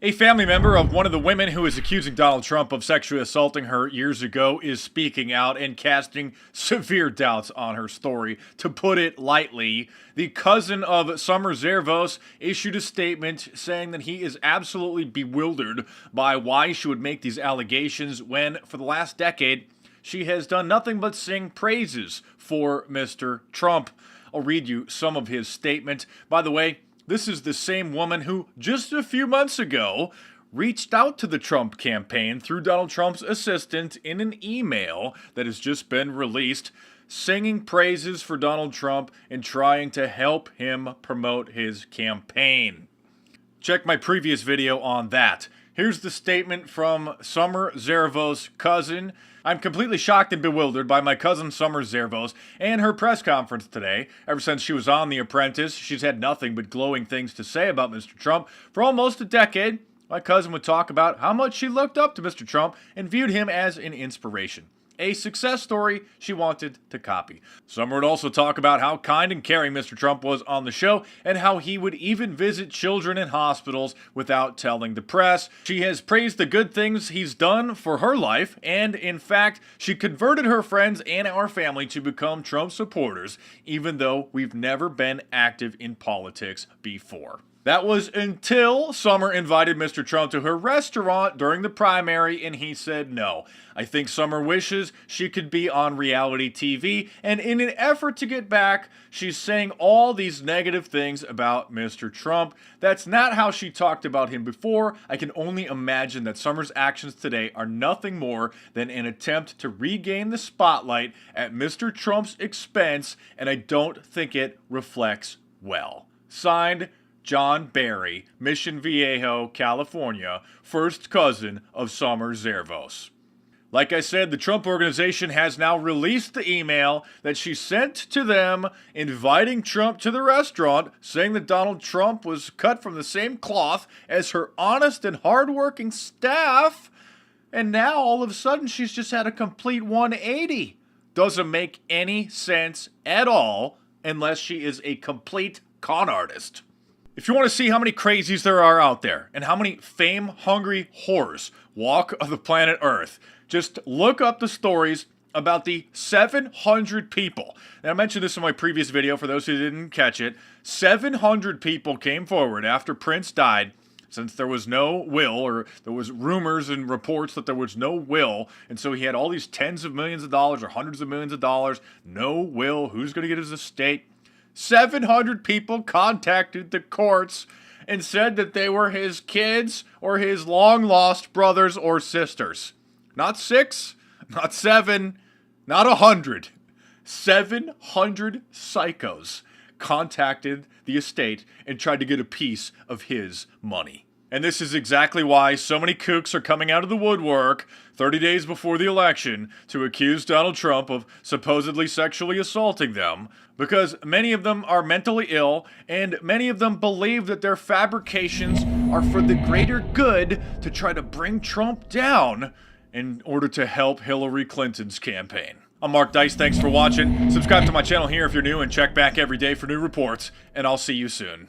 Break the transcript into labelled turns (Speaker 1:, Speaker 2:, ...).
Speaker 1: A family member of one of the women who is accusing Donald Trump of sexually assaulting her years ago is speaking out and casting severe doubts on her story. To put it lightly, the cousin of Summer Zervos issued a statement saying that he is absolutely bewildered by why she would make these allegations when, for the last decade, she has done nothing but sing praises for Mr. Trump. I'll read you some of his statement. By the way, this is the same woman who, just a few months ago, reached out to the Trump campaign through Donald Trump's assistant in an email that has just been released, singing praises for Donald Trump and trying to help him promote his campaign. Check my previous video on that. Here's the statement from Summer Zervos' cousin. I'm completely shocked and bewildered by my cousin Summer Zervos and her press conference today. Ever since she was on The Apprentice, she's had nothing but glowing things to say about Mr. Trump. For almost a decade, my cousin would talk about how much she looked up to Mr. Trump and viewed him as an inspiration. A success story she wanted to copy. Summer would also talk about how kind and caring Mr. Trump was on the show and how he would even visit children in hospitals without telling the press. She has praised the good things he's done for her life, and in fact, she converted her friends and our family to become Trump supporters, even though we've never been active in politics before. That was until Summer invited Mr. Trump to her restaurant during the primary and he said no. I think Summer wishes she could be on reality TV, and in an effort to get back, she's saying all these negative things about Mr. Trump. That's not how she talked about him before. I can only imagine that Summer's actions today are nothing more than an attempt to regain the spotlight at Mr. Trump's expense, and I don't think it reflects well. Signed, John Barry, Mission Viejo, California, first cousin of Summer Zervos. Like I said, the Trump Organization has now released the email that she sent to them inviting Trump to the restaurant, saying that Donald Trump was cut from the same cloth as her honest and hardworking staff, and now all of a sudden she's just had a complete 180. Doesn't make any sense at all unless she is a complete con artist. If you want to see how many crazies there are out there and how many fame-hungry whores walk the planet Earth, just look up the stories about the 700 people. And I mentioned this in my previous video for those who didn't catch it. 700 people came forward after Prince died, since there was no will, or there was rumors and reports that there was no will, and so he had all these tens of millions of dollars or hundreds of millions of dollars, no will, who's going to get his estate? 700 people contacted the courts and said that they were his kids or his long-lost brothers or sisters. Not 6, not 7, not 100. 700 psychos contacted the estate and tried to get a piece of his money. And this is exactly why so many kooks are coming out of the woodwork 30 days before the election to accuse Donald Trump of supposedly sexually assaulting them, because many of them are mentally ill and many of them believe that their fabrications are for the greater good to try to bring Trump down in order to help Hillary Clinton's campaign. I'm Mark Dice, thanks for watching. Subscribe to my channel here if you're new and check back every day for new reports, and I'll see you soon.